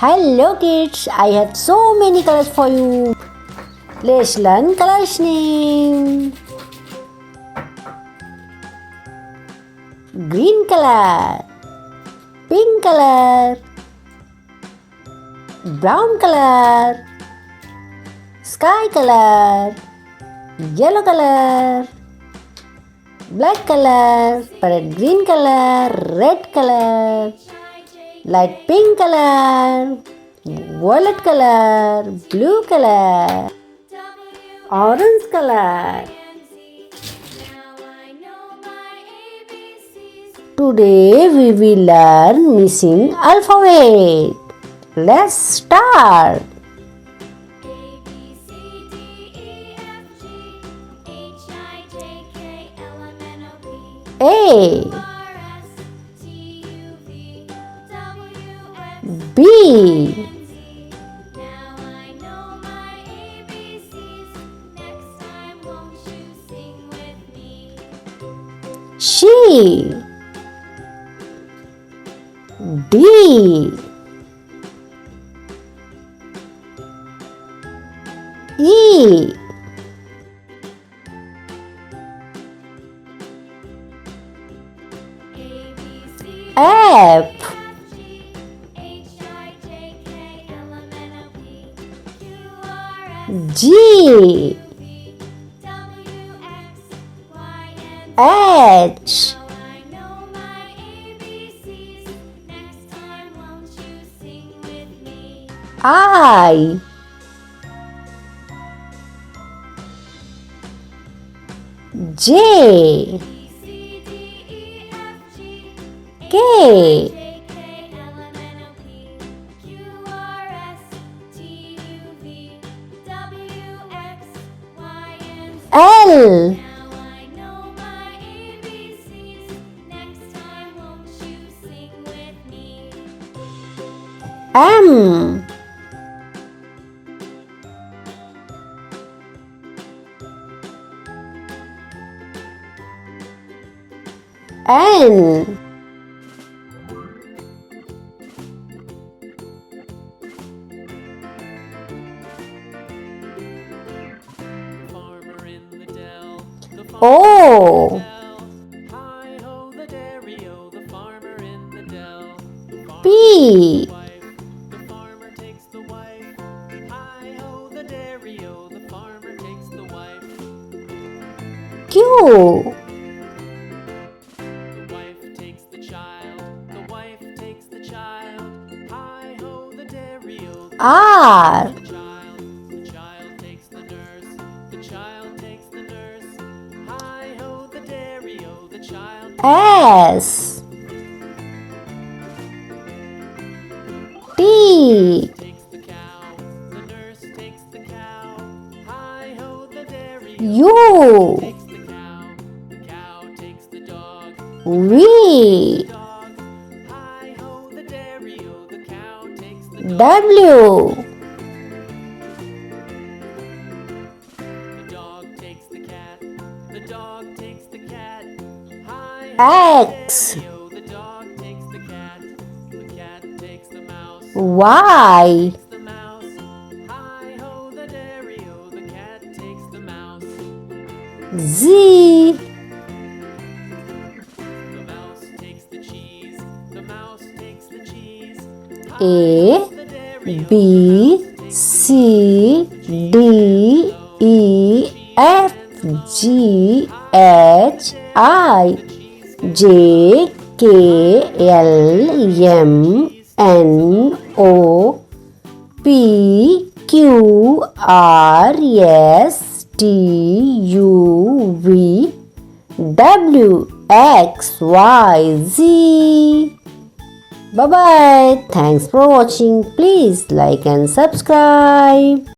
Hello kids, I have so many colors for you. Let's learn colors name. Green color, pink color, brown color, sky color, yellow color, black color, parrot green color, red color, light pink color, violet color, blue color, orange color. Today we will learn missing alphabet. Let's start. A, B, C, D, E, F, G, H, I, J, K, L, M, N, O, P, Q, R, S, T, U, V, W, X, Y, Z, A, B, C, D, E, F, G, H, I, J, K, L, M, N, O, P, Q, R, S, T, U, V, W, X, Y, Z. Bye bye. Thanks for watching. Please like and subscribe.